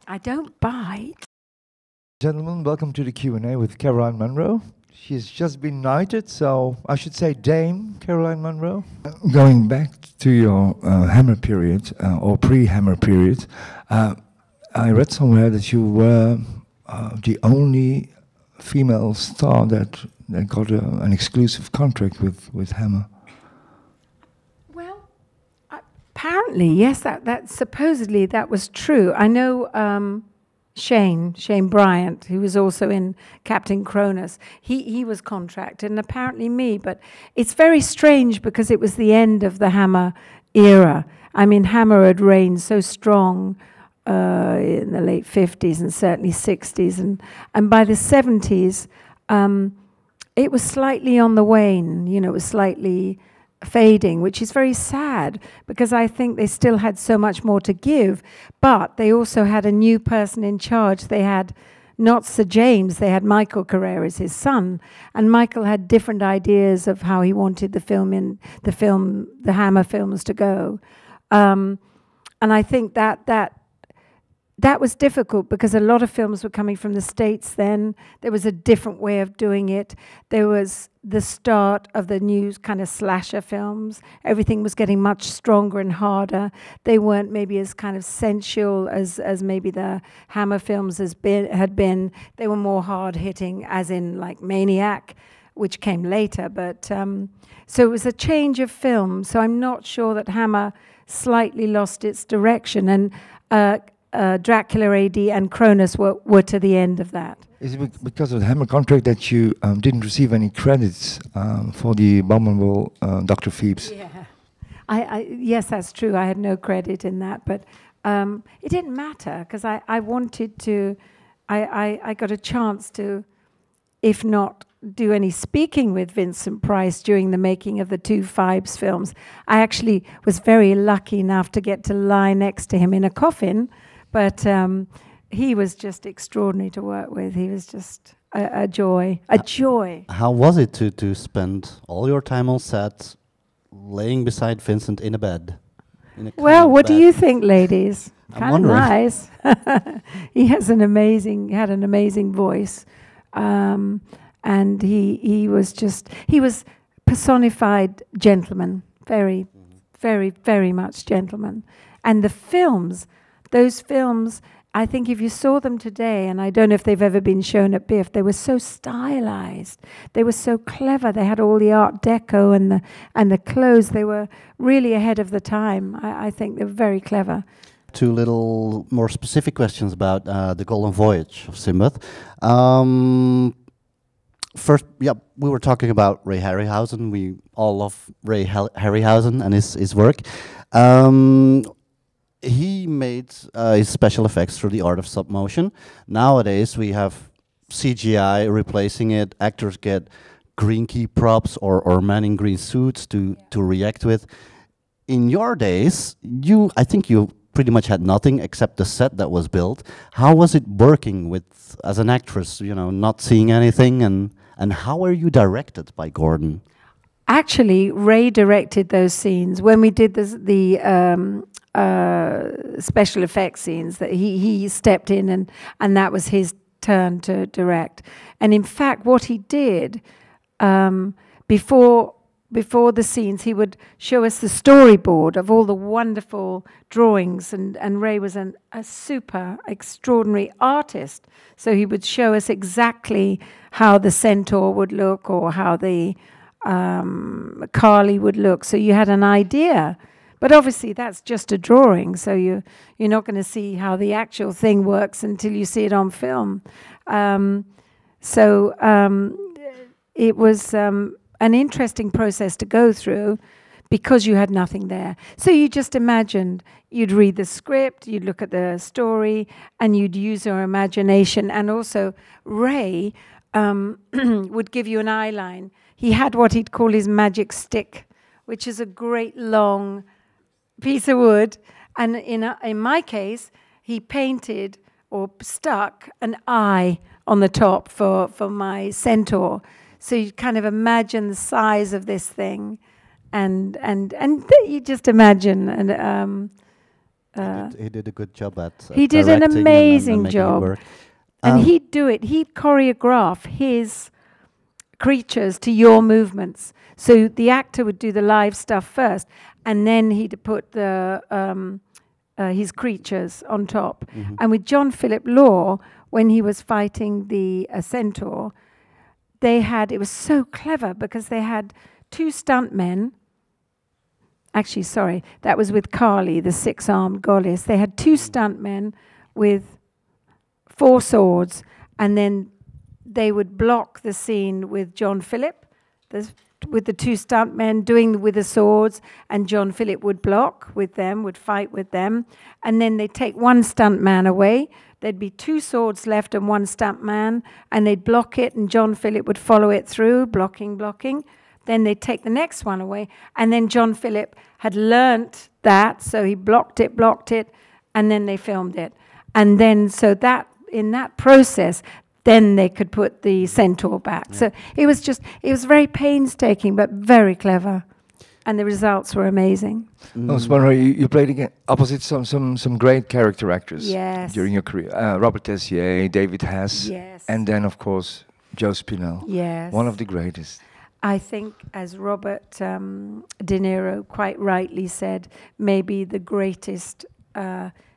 I don't bite. Gentlemen, welcome to the Q&A with Caroline Munro. She's just been knighted, so I should say Dame Caroline Munro. Going back to your Hammer period, or pre-Hammer period, I read somewhere that you were the only female star that got an exclusive contract with Hammer. Well, apparently, yes, that supposedly that was true. I know Shane Bryant, who was also in Captain Cronus, he was contracted, and apparently me, but it's very strange because it was the end of the Hammer era. I mean, Hammer had reigned so strong in the late 50s and certainly 60s, and by the 70s, it was slightly on the wane, you know, it was slightly fading, which is very sad because I think they still had so much more to give, but they also had a new person in charge. They had not Sir James, they had Michael Carrera as his son, and Michael had different ideas of how he wanted the Hammer films to go, and I think that was difficult because a lot of films were coming from the States then. There was a different way of doing it. There was the start of the new kind of slasher films. Everything was getting much stronger and harder. They weren't maybe as kind of sensual as maybe the Hammer films had been. They were more hard-hitting, as in like Maniac, which came later. But so it was a change of film. So I'm not sure that Hammer slightly lost its direction. And Dracula AD and Cronus were to the end of that. Is it because of the Hammer contract that you didn't receive any credits for the abominable Dr. Phoebes? Yeah, yes, that's true. I had no credit in that, but it didn't matter because I wanted to. I got a chance to, if not do any speaking with Vincent Price during the making of the two Phoebes films. I actually was very lucky enough to get to lie next to him in a coffin. But he was just extraordinary to work with. He was just a joy, a joy. How was it to spend all your time on set, laying beside Vincent in a bed? Well, what do you think, ladies? I'm kind of nice. He had an amazing voice, and he was personified gentleman, very, very, very much gentleman, and the films. Those films, I think if you saw them today, and I don't know if they've ever been shown at BIFFF, they were so stylized. They were so clever. They had all the Art Deco and the clothes. They were really ahead of the time. I think they're very clever. Two little more specific questions about the Golden Voyage of Sinbad. First, we were talking about Ray Harryhausen. We all love Ray Harryhausen and his work. He made his special effects through the art of stop motion. Nowadays, we have CGI replacing it. Actors get green key props or men in green suits to react with. In your days, I think you pretty much had nothing except the set that was built. How was it working with as an actress? You know, not seeing anything, and how were you directed by Gordon? Actually, Ray directed those scenes when we did the special effects scenes. That he stepped in and that was his turn to direct. And in fact, what he did before the scenes, he would show us the storyboard of all the wonderful drawings. And Ray was a super extraordinary artist, so he would show us exactly how the centaur would look or how the Carly would look, so you had an idea. But obviously that's just a drawing, so you're not going to see how the actual thing works until you see it on film. It was an interesting process to go through because you had nothing there. So you just imagined, you'd read the script, you'd look at the story, and you'd use your imagination. And also Ray would give you an eye line. He had what he'd call his magic stick, which is a great long piece of wood. And in my case, he painted or stuck an eye on the top for my centaur. So you kind of imagine the size of this thing, and you just imagine He did a good job at he did an directing amazing and making it job. work. And he'd do it. He'd choreograph his creatures to your movements. So the actor would do the live stuff first, and then he'd put the his creatures on top. And with John Philip Law, when he was fighting the centaur, it was so clever because they had 2 stuntmen. Actually, sorry, that was with Kali, the 6-armed goddess. They had 2 stuntmen with 4 swords, and then they would block the scene with John Philip, with the 2 stuntmen doing with the swords, and John Philip would block with them, would fight with them, and then they'd take 1 stuntman away. There'd be 2 swords left and 1 stuntman, and they'd block it, and John Philip would follow it through, blocking. Then they'd take the next one away, and then John Philip had learnt that, so he blocked it, and then they filmed it. And then, so that, in that process, then they could put the centaur back. So it was very painstaking, but very clever. And the results were amazing. Munro, you played again opposite some great character actors during your career. Robert Tessier, David Hess, and then, of course, Joe Spinell. Yes. One of the greatest. I think, as Robert De Niro quite rightly said, maybe the greatest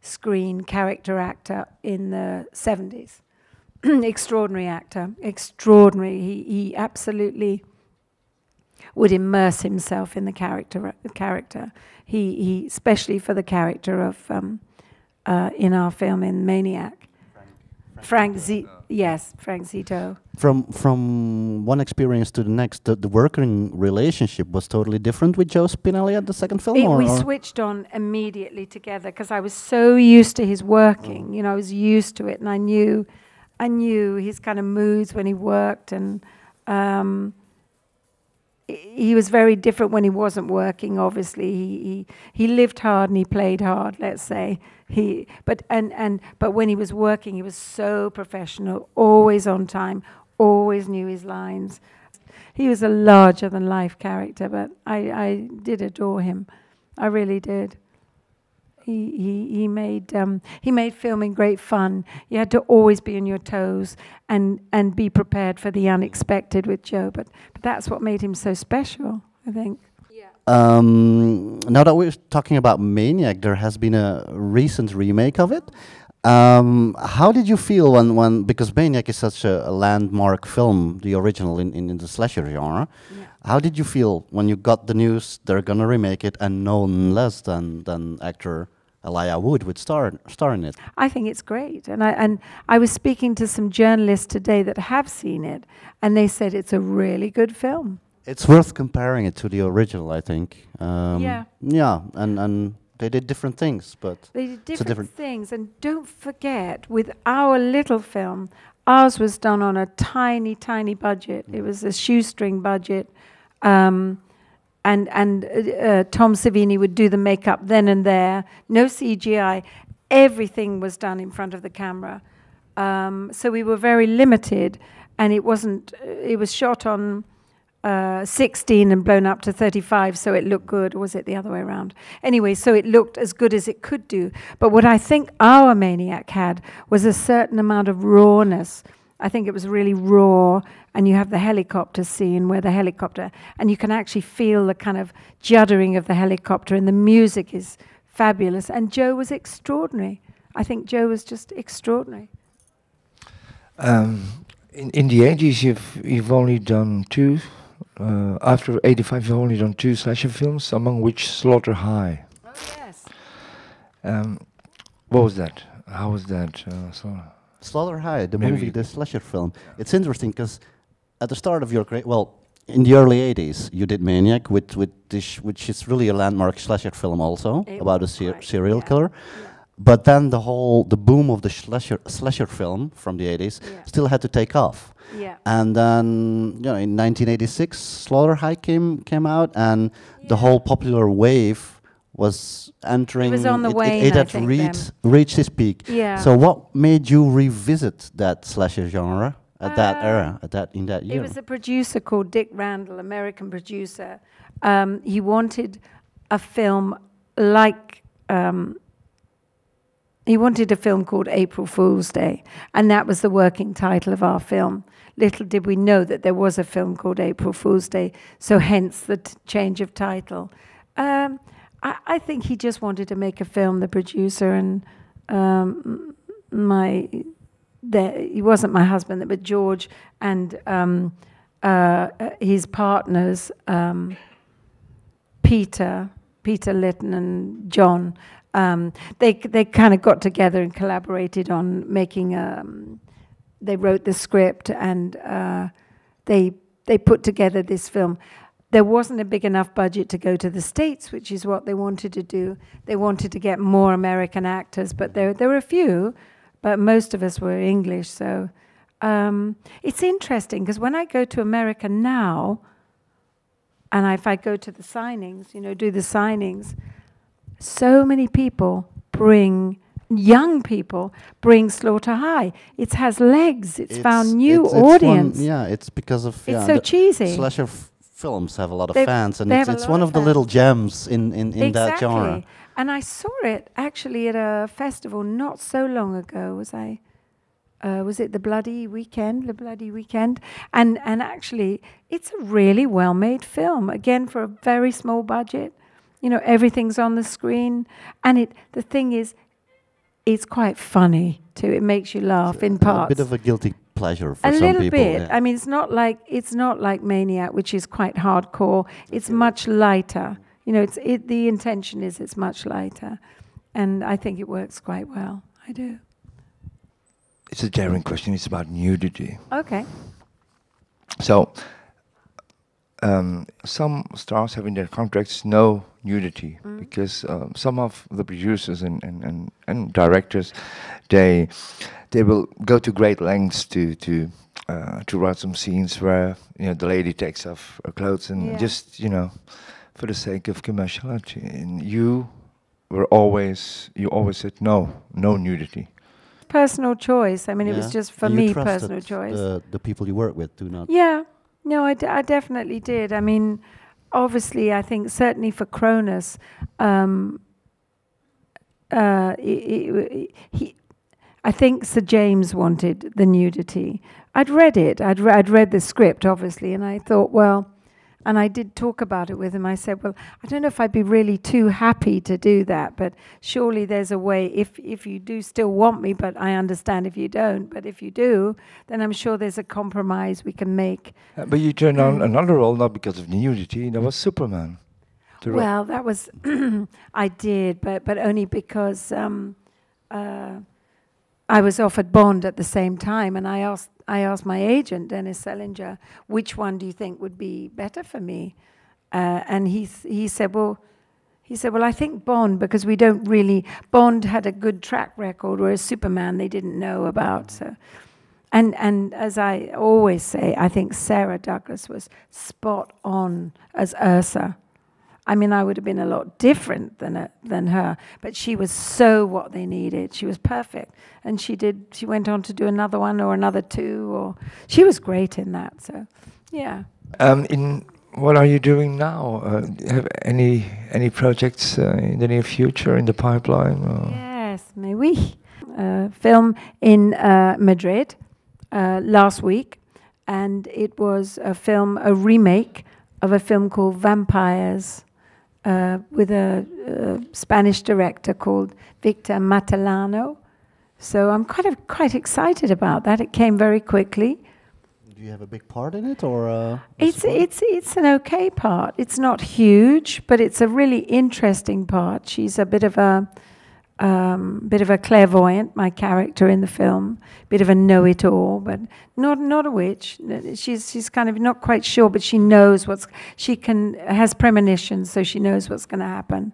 screen character actor in the 70s. Extraordinary actor, extraordinary. He absolutely would immerse himself in the character. He especially for the character of in our film in Maniac. Frank Zito. From one experience to the next, the working relationship was totally different with Joe Spinelli at the second film? We switched on immediately together because I was so used to his working. You know, I was used to it, and I knew his kind of moods when he worked, and he was very different when he wasn't working. Obviously, he lived hard and he played hard. Let's say but when he was working, he was so professional, always on time, always knew his lines. He was a larger than life character, but I did adore him. I really did. He made filming great fun. You had to always be on your toes and be prepared for the unexpected with Joe. But that's what made him so special, I think. Yeah. Now that we're talking about Maniac, there has been a recent remake of it. How did you feel when because Maniac is such a landmark film, the original in the slasher genre? Yeah. How did you feel when you got the news they're gonna remake it, and no less than actor Elijah Wood would star in it? I think it's great, and I was speaking to some journalists today that have seen it, and they said it's a really good film. It's worth comparing it to the original, I think. Yeah, and they did different things, but they did different things. And don't forget, with our little film, ours was done on a tiny budget. It was a shoestring budget. And Tom Savini would do the makeup then and there. No CGI. Everything was done in front of the camera. So we were very limited, and it was shot on 16 and blown up to 35, so it looked good. Or was it the other way around? Anyway, so it looked as good as it could do. But what I think our Maniac had was a certain amount of rawness. I think it was really raw, and you have the helicopter scene where and you can actually feel the kind of juddering of the helicopter, and the music is fabulous. And Joe was extraordinary. I think Joe was just extraordinary. In the 80s, you've only done 2. After 85, you've only done 2 slasher films, among which Slaughter High. Oh yes. What was that? How was that? Slaughter High, the movie, the slasher film. It's interesting because at the start of your career, in the early 80s, you did Maniac, which is really a landmark slasher film also, about a serial killer. Yeah. But then the boom of the slasher film from the 80s still had to take off. Yeah. And then, in 1986, Slaughter High came out, and the whole popular wave was entering. It was on the wane, it had reached its peak. Yeah. So what made you revisit that slasher genre at that era, in that year? It was a producer called Dick Randall, American producer. He wanted a film like He wanted a film called April Fool's Day, and that was the working title of our film. Little did we know that there was a film called April Fool's Day, so hence the change of title. I think he just wanted to make a film, the producer, and he wasn't my husband, but George and his partners, Peter Lytton and John, they kind of got together and collaborated on making they wrote the script, and they put together this film. There wasn't a big enough budget to go to the States, which is what they wanted to do. They wanted to get more American actors, but there were a few, but most of us were English. So it's interesting, because when I go to America now, and if I go to the signings, do the signings, so many people young people bring Slaughter High. It has legs. It's found new audience. It's because of it's so cheesy. Slasher films have a lot of fans, and it's one of the little gems in that genre. And I saw it actually at a festival not so long ago. Was it the Bloody Weekend? And actually, it's a really well-made film. Again, for a very small budget. Everything's on the screen, and the thing is, it's quite funny too. It makes you laugh in parts. A bit of a guilty pleasure for some people. A little bit. Yeah. I mean, it's not like Maniac, which is quite hardcore. It's much lighter. The intention is it's much lighter, and I think it works quite well. I do. It's a daring question. It's about nudity. Okay. So, some stars have in their contracts no nudity, because some of the producers and directors, they will go to great lengths to write some scenes where the lady takes off her clothes and just for the sake of commerciality. And you always said no nudity. Personal choice. I mean, it was just for me personal choice. The people you work with do not. Yeah, no, I definitely did. I mean, obviously, I think certainly for Cronus, I think Sir James wanted the nudity. I'd read it. I'd read the script, obviously, and I thought, well, and I did talk about it with him. I said, well, I don't know if I'd be really too happy to do that, but surely there's a way, if you do still want me, but I understand if you don't, but if you do, then I'm sure there's a compromise we can make. But you turned on another role, not because of nudity, that was Superman. Well, that was, I did, but only because I was offered Bond at the same time, and I asked my agent, Dennis Selinger, which one do you think would be better for me? And he said, well, I think Bond, because Bond had a good track record, whereas Superman they didn't know about. So, and as I always say, I think Sarah Douglas was spot on as Ursa. I mean, I would have been a lot different than her, but she was so what they needed. She was perfect, and she went on to do another one or another two, or she was great in that. So, yeah. What are you doing now? Have any projects in the near future in the pipeline? Or? Yes, mais oui. Film in Madrid last week, and it was a remake of a film called Vampires. With a Spanish director called Victor Matalano. So I'm quite excited about that. It came very quickly. Do you have a big part in it, or? It's an okay part. It's not huge, but it's a really interesting part. She's a bit of a clairvoyant, my character in the film, bit of a know-it-all, but not a witch. She's kind of not quite sure, but she knows has premonitions, so she knows what's going to happen.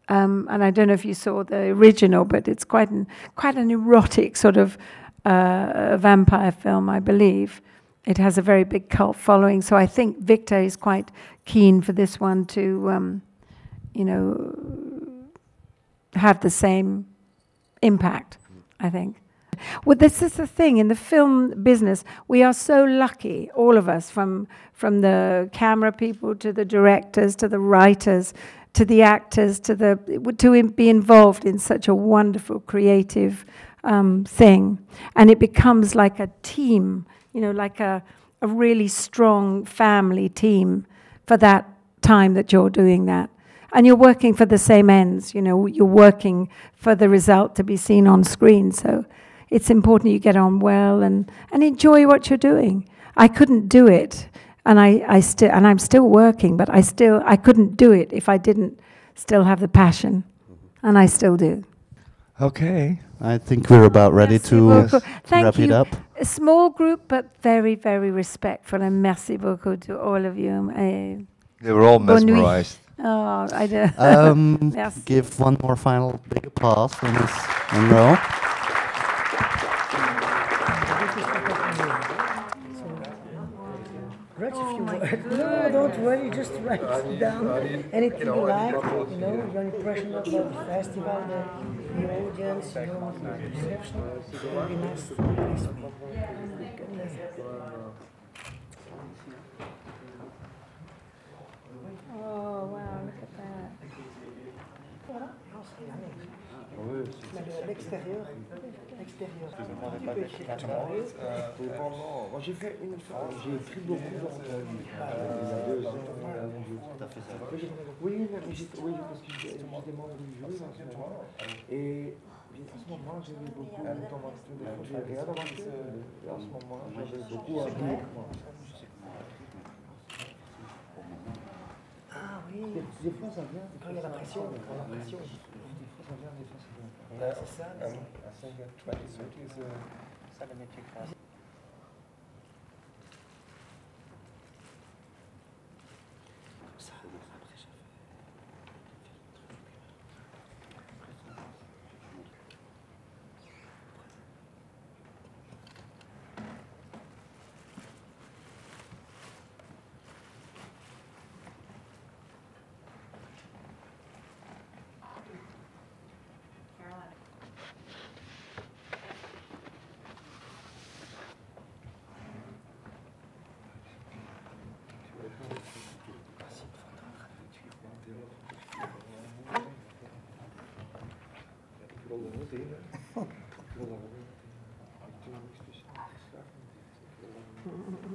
And I don't know if you saw the original, but it's quite an erotic sort of vampire film, I believe. It has a very big cult following, so I think Victor is quite keen for this one to, have the same impact, I think. Well, this is the thing, in the film business, we are so lucky, all of us, from the camera people to the directors to the writers, to the actors, to be involved in such a wonderful creative thing, and it becomes like a team, like a really strong family team for that time that you're doing that. And you're working for the same ends, you're working for the result to be seen on screen. So it's important you get on well and enjoy what you're doing. I couldn't do it, and I'm still working, but I couldn't do it if I didn't still have the passion, and I still do. Okay. I think we're about ready to wrap it up. A small group, but very, very respectful, and merci beaucoup to all of you. They were all mesmerized. Oh, I do. Give one more final big applause for Ms. Munro. Write a few words. No, don't worry, just write down anything you like, your impression about the festival, the audience, the reception. It will be nice. Oh, wow, look at that. L'extérieur. Moi j'ai fait une fois, j'ai écrit beaucoup Oui, parce que j'étais membre du jury à ce moment. Et à ce moment j'avais beaucoup j'ai rien remarqué. Et à ce moment j'avais beaucoup à dire. Ah oui. Des fois ça vient. Quand il y a la pression. Des fois ça vient, des fois ça vient. C'est ça. I think 2030 is a Salamatiques. Ik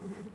wil